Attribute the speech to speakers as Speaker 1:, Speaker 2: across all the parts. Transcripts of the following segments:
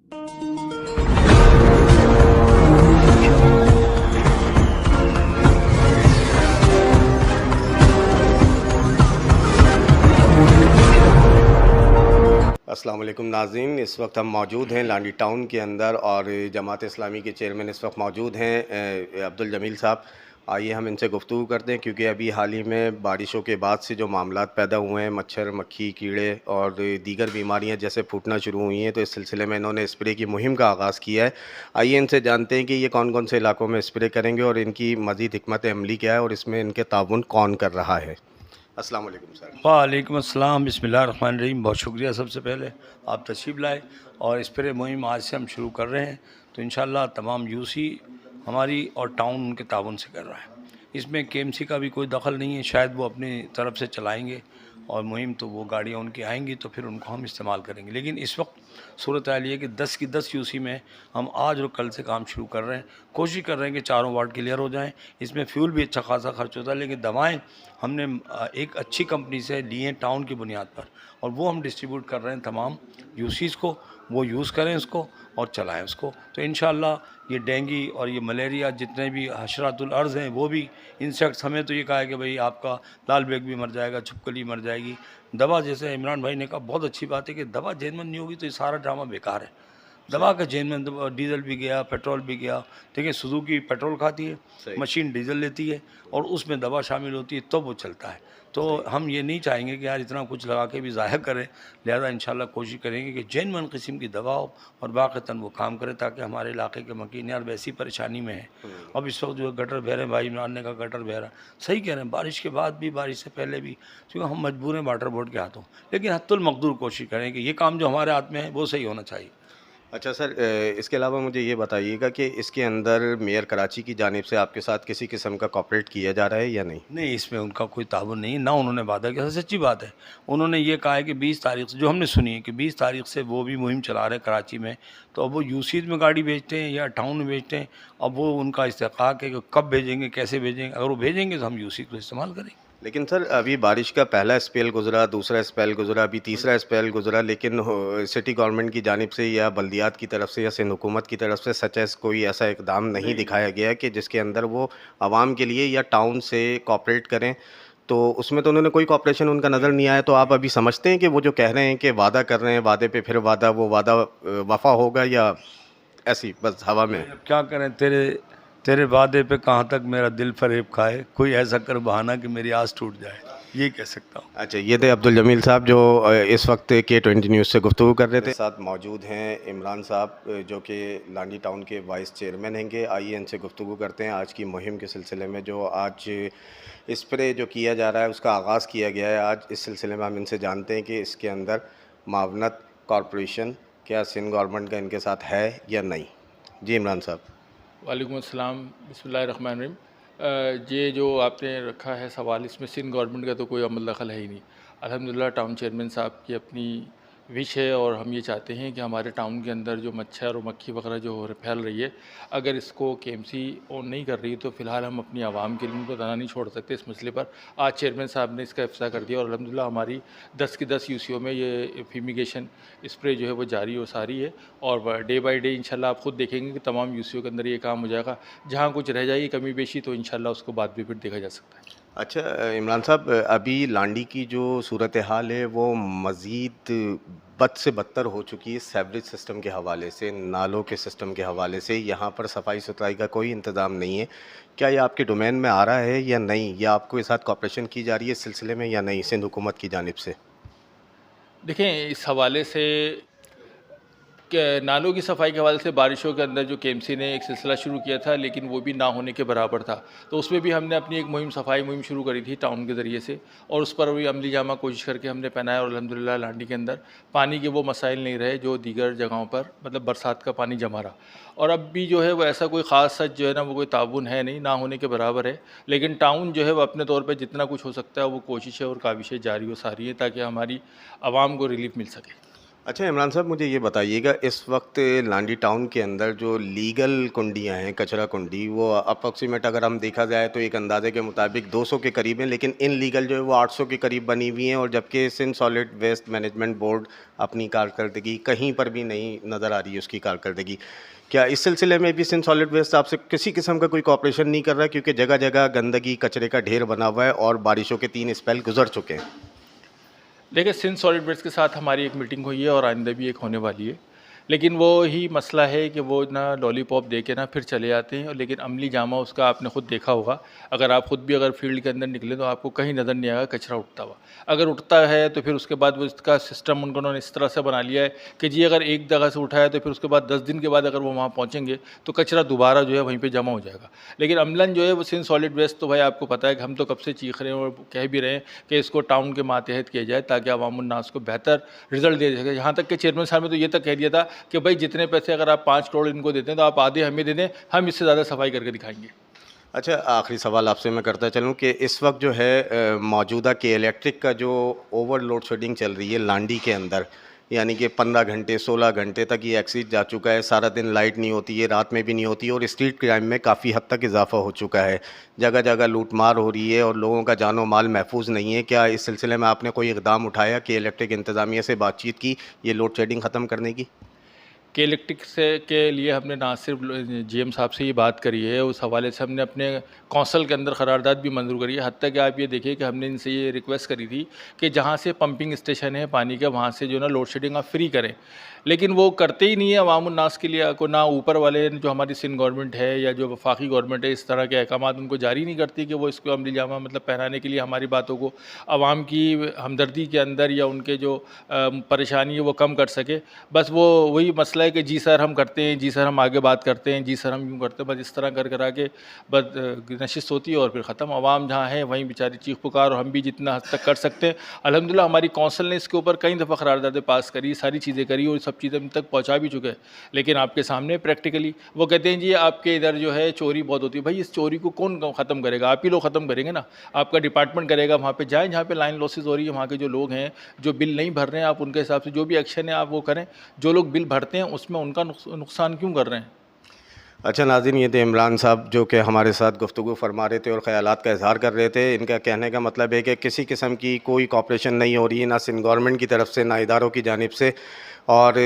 Speaker 1: अस्सलाम वालेकुम नाज़रीन, इस वक्त हम मौजूद हैं लांडी टाउन के अंदर और जमात इस्लामी के चेयरमैन इस वक्त मौजूद हैं अब्दुल जमील साहब। आइए हम इनसे गुफ्तगू करते हैं, क्योंकि अभी हाल ही में बारिशों के बाद से जो मामलात पैदा हुए हैं, मच्छर मक्खी कीड़े और दीगर बीमारियां जैसे फूटना शुरू हुई हैं, तो इस सिलसिले में इन्होंने स्प्रे की मुहिम का आगाज़ किया है। आइए इनसे जानते हैं कि ये कौन कौन से इलाकों में स्प्रे करेंगे और इनकी मज़ीद हिकमत अमली क्या है और इसमें इनके ताउन कौन कर रहा है। अस्सलाम वालेकुम सर।
Speaker 2: वालेकुम अस्सलाम, बिस्मिल्लाहिर्रहमानिर्रहीम। बहुत शुक्रिया सबसे पहले आप तशरीफ़ लाए और स्प्रे मुहिम आज से हम शुरू कर रहे हैं। तो इंशाअल्लाह तमाम यूसी हमारी और टाउन उनके ताउन से कर रहा है। इसमें केएमसी का भी कोई दखल नहीं है, शायद वो अपनी तरफ से चलाएँगे और मुहिम तो वो गाड़ियाँ उनकी आएंगी तो फिर उनको हम इस्तेमाल करेंगे। लेकिन इस वक्त सूरत हाल ये है कि 10 की 10 यूसी में हम आज और कल से काम शुरू कर रहे हैं। कोशिश कर रहे हैं कि चारों वार्ड क्लियर हो जाएं। इसमें फ्यूल भी अच्छा खासा खर्च होता है, लेकिन दवाएं हमने एक अच्छी कंपनी से ली हैं टाउन की बुनियाद पर, और वो हम डिस्ट्रीब्यूट कर रहे हैं तमाम यूसीज़ को। वो यूज़ करें उसको और चलाएं उसको। तो इंशाअल्लाह ये डेंगी और ये मलेरिया जितने भी हशरातुल अर्ज़ हैं, वो भी इंसेक्ट्स, हमें तो ये कहा है कि भाई आपका लाल बेग भी मर जाएगा, छिपकली मर जाएगी। दवा, जैसे इमरान भाई ने कहा, बहुत अच्छी बात है कि दवा जेनवन नहीं होगी तो ये सारा ड्रामा बेकार है। दवा का जेनवन, डीजल भी गया, पेट्रोल भी गया। देखिए सुजुकी पेट्रोल खाती है, मशीन डीजल लेती है और उसमें दवा शामिल होती है तो वो चलता है। तो हम ये नहीं चाहेंगे कि यार इतना कुछ लगा के भी ज़ाया करें। लिहाजा इंशाल्लाह कोशिश करेंगे कि जेनवन किस्म की दवा हो और बाक़तन वो काम करे, ताकि हमारे इलाके के मकीन यार वैसी परेशानी में है। अब इस वक्त जो गटर बह रहे हैं, भाई इमरान ने कहा गटर बह रहा, सही कह रहे हैं, बारिश के बाद भी, बारिश से पहले भी, क्योंकि हम मजबूर हैं वाटर बोर्ड के हाथों। लेकिन हत्तुल मकदूर कोशिश करें कि ये काम जो हमारे हाथ में है वो सही होना चाहिए।
Speaker 1: अच्छा सर, इसके अलावा मुझे ये बताइएगा कि इसके अंदर मेयर कराची की जानिब से आपके साथ किसी किस्म का कॉपरेट किया जा रहा है या नहीं?
Speaker 2: नहीं, इसमें उनका कोई ताउन नहीं है, ना उन्होंने वादा किया। सच्ची बात है, उन्होंने ये कहा है कि 20 तारीख से, जो हमने सुनी है कि 20 तारीख से वो भी मुहिम चला रहे हैं कराची में। तो अब वो यूसीज में गाड़ी भेजते हैं या टाउन में भेजते हैं, अब वो उनका इस्तेकाक है कि कब भेजेंगे, कैसे भेजेंगे। अगर वो भेजेंगे तो हम यूसी को इस्तेमाल करेंगे।
Speaker 1: लेकिन सर अभी बारिश का पहला स्पेल गुजरा, दूसरा स्पेल गुजरा, अभी तीसरा स्पेल गुजरा, लेकिन सिटी गवर्नमेंट की जानिब से या बल्दियात की तरफ से या सिंध हुकूमत की तरफ से सच एस कोई ऐसा इकदाम नहीं दिखाया गया कि जिसके अंदर वो आवाम के लिए या टाउन से कॉपरेट करें। तो उसमें तो उन्होंने कोई कॉपरेशन उनका नज़र नहीं आया। तो आप अभी समझते हैं कि वो जो कह रहे हैं कि वादा कर रहे हैं, वादे पे फिर वादा, वो वादा वफा होगा या ऐसी बस हवा में?
Speaker 2: अब क्या करें, तेरे तेरे वादे पे कहाँ तक मेरा दिल फरेब खाए, कोई ऐसा कर बहाना कि मेरी आस टूट जाए, ये कह सकता हूँ।
Speaker 1: अच्छा, ये थे अब्दुल जमील साहब जो इस वक्त K20 न्यूज़ से गुफ्तगू कर रहे थे। साथ मौजूद हैं इमरान साहब जो कि लांडी टाउन के वाइस चेयरमैन हैंगे। आइए इनसे गुफ्तगू करते हैं आज की मुहिम के सिलसिले में। जो आज स्प्रे जो किया जा रहा है उसका आगाज़ किया गया है आज। इस सिलसिले में हम इनसे जानते हैं कि इसके अंदर मावनत कॉरपोरेशन क्या सिंध गवर्नमेंट का इनके साथ है या नहीं। जी इमरान साहब।
Speaker 3: वालेकुम अस्सलाम, बिस्मिल्लाहिर्रहमानिर्रहीम। ये जो आपने रखा है सवाल, इसमें सिंध गवर्नमेंट का तो कोई अमल दखल है ही नहीं। अल्हम्दुलिल्लाह टाउन चेयरमैन साहब की अपनी विश है और हम ये चाहते हैं कि हमारे टाउन के अंदर जो मच्छर और मक्खी वगैरह जो फैल रही है, अगर इसको केएमसी ऑन नहीं कर रही तो फ़िलहाल हम अपनी आवाम के लिए उनको दाना नहीं छोड़ सकते इस मसले पर। आज चेयरमैन साहब ने इसका इफ्ता कर दिया और अल्हम्दुलिल्लाह हमारी 10 की 10 यूसीओ में ये फ्यूमिगेशन स्प्रे जो है वो जारी और सारी है। और डे बाई डे इंशाल्लाह आप ख़ुद देखेंगे कि तमाम यूसीओ के अंदर ये काम हो जाएगा। जहाँ कुछ रह जाएगी कमी बेशी तो इंशाल्लाह उसको बाद में फिर देखा जा सकता है।
Speaker 1: अच्छा इमरान साहब, अभी लांडी की जो सूरत हाल है वो मज़ीद बद से बदतर हो चुकी है सेवरेज सिस्टम के हवाले से, नालों के सिस्टम के हवाले से। यहाँ पर सफाई सुथराई का कोई इंतज़ाम नहीं है। क्या ये आपके डोमेन में आ रहा है या नहीं, या आपको इस साथ कॉपरेशन की जा रही है इस सिलसिले में या नहीं सिंध हुकूमत की जानिब से?
Speaker 3: देखें, इस हवाले से नालों की सफाई के हवाले से बारिशों के अंदर जो केएमसी ने एक सिलसिला शुरू किया था, लेकिन वो भी ना होने के बराबर था। तो उसमें भी हमने अपनी एक मुहिम, सफाई मुहिम शुरू करी थी टाउन के ज़रिए से, और उस पर भी अमली जामा कोशिश करके हमने पहनाया और अल्हम्दुलिल्लाह लांडी के अंदर पानी के वो मसाइल नहीं रहे जो दीगर जगहों पर, मतलब बरसात का पानी जमा रहा। और अब भी जो है वो ऐसा कोई ख़ास सच जो है ना, वो कोई ताउन है नहीं, ना होने के बराबर है। लेकिन टाउन जो है वो अपने तौर पर जितना कुछ हो सकता है वो कोशिश है और काविशें जारी और सारी है, ताकि हमारी आवाम को रिलीफ मिल सके।
Speaker 1: अच्छा इमरान साहब, मुझे ये बताइएगा, इस वक्त लांडी टाउन के अंदर जो लीगल कुंडियाँ हैं, कचरा कुंडी, वो अप्रॉक्सीमेट अगर हम देखा जाए तो एक अंदाजे के मुताबिक 200 के करीब हैं, लेकिन इनलीगल जो है वो 800 के करीब बनी हुई हैं, और जबकि Sindh solid waste management board अपनी कारकर्दगी कहीं पर भी नहीं नज़र आ रही है उसकी कारकर्दगी। क्या इस सिलसिले में भी सिंध सॉलिड वेस्ट आपसे किसी किस्म का कोई कॉपरेशन नहीं कर रहा है, क्योंकि जगह जगह गंदगी कचरे का ढेर बना हुआ है और बारिशों के 3 स्पेल गुजर चुके हैं?
Speaker 3: देखिए, सिंध सॉलिड वेस्ट के साथ हमारी एक मीटिंग हुई है और आइंदा भी एक होने वाली है। लेकिन वो ही मसला है कि वो ना लॉलीपॉप दे के ना फिर चले जाते हैं, और लेकिन अमली जामा उसका आपने खुद देखा होगा। अगर आप खुद भी अगर फील्ड के अंदर निकले तो आपको कहीं नज़र नहीं आएगा कचरा उठता हुआ। अगर उठता है तो फिर उसके बाद वो इसका सिस्टम उन्होंने इस तरह से बना लिया है कि जी अगर एक जगह से उठाया तो फिर उसके बाद 10 दिन के बाद अगर वो वहाँ पहुँचेंगे तो कचरा दोबारा जो है वहीं पे जमा हो जाएगा। लेकिन अमलन जो है वो सिंध सॉलिड वेस्ट, तो भाई आपको पता है कि हम तो कब से चीख रहे हैं और कह भी रहे हैं कि इसको टाउन के मातहत किया जाए ताकि अवामुन्नास को बेहतर रिजल्ट दे सके। यहाँ तक कि चेयरमैन साहब ने तो ये तक कह दिया था कि भाई जितने पैसे अगर आप 5 करोड़ इनको देते हैं तो आप आधे हमें दे दें, हम इससे ज़्यादा सफाई करके दिखाएंगे।
Speaker 1: अच्छा, आखिरी सवाल आपसे मैं करता चलूँ कि इस वक्त जो है मौजूदा के इलेक्ट्रिक का जो ओवर लोड शेडिंग चल रही है लांडी के अंदर, यानी कि 15 घंटे 16 घंटे तक ये एक्सीड जा चुका है, सारा दिन लाइट नहीं होती है, रात में भी नहीं होती है, और स्ट्रीट क्राइम में काफ़ी हद तक इजाफा हो चुका है, जगह जगह लूटमार हो रही है और लोगों का जानो माल महफूज नहीं है। क्या इस सिलसिले में आपने कोई इकदाम उठाया कि इलेक्ट्रिक इंतज़ामिया से बातचीत की ये लोड शेडिंग ख़त्म करने की?
Speaker 3: के इलेक्ट्रिक से के लिए हमने ना सिर्फ जीएम साहब से ये बात करी है, उस हवाले से हमने अपने कौंसल के अंदर करारदाद भी मंजूर करी है। हत्ता कि आप ये देखिए कि हमने इनसे ये रिक्वेस्ट करी थी कि जहाँ से पंपिंग स्टेशन है पानी का, वहाँ से जो ना लोड शेडिंग आप फ्री करें, लेकिन वो करते ही नहीं है अवामुन्नास के लिए। को ना ऊपर वाले जो हमारी सिंध गवर्नमेंट है या जो वफाकी गवर्नमेंट है इस तरह के अहकामात उनको जारी नहीं करती कि वो इसको अमली जामा मतलब पहनाने के लिए हमारी बातों को आवाम की हमदर्दी के अंदर या उनके जो परेशानी है वो कम कर सके। बस वो वही मसला है कि जी सर हम करते हैं, जी सर हम आगे बात करते हैं, जी सर हम यूँ करते हैं, बस इस तरह कर करा के बस नशिस्त होती है और फिर ख़त्म। आवाम जहाँ है वहीं बेचारी चीख पुकार, और हम भी जितना हद तक कर सकते हैं अल्हम्दुलिल्लाह हमारी कौंसिल ने इसके ऊपर कई दफ़ा करारदादें पास करी, सारी चीज़ें करी और सब चीज़ें हम तक पहुँचा भी चुके हैं। लेकिन आपके सामने प्रैक्टिकली वो कहते हैं जी आपके इधर जो है चोरी बहुत होती है। भाई इस चोरी को कौन ख़त्म करेगा? आप ही लोग ख़त्म करेंगे ना। आपका डिपार्टमेंट करेगा। वहाँ पे जाएँ जहाँ पे लाइन लॉसेस हो रही है, वहाँ के जो लोग हैं जो बिल नहीं भर रहे हैं, आप उनके हिसाब से जो भी एक्शन है आप वो करें। जो लोग बिल भरते हैं उसमें उनका नुकसान क्यों कर रहे हैं?
Speaker 1: अच्छा नाज़रीन, ये थे इमरान साहब जो कि हमारे साथ गुफ्तगू फरमा रहे थे और ख़यालात का इज़हार कर रहे थे। इनका कहने का मतलब है कि किसी किस्म की कोई कॉपरेशन नहीं हो रही है, ना सिंध गवर्नमेंट की तरफ से, ना इदारों की जानिब से, और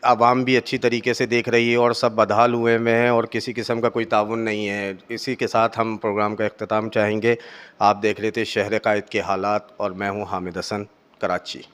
Speaker 1: आवाम भी अच्छी तरीके से देख रही है और सब बदहाल हुए हुए हैं और किसी किस्म का कोई ताउन नहीं है। इसी के साथ हम प्रोग्राम का इख्तिताम चाहेंगे। आप देख रहे थे शहर कायद के हालात और मैं हूँ हामिद हसन, कराची।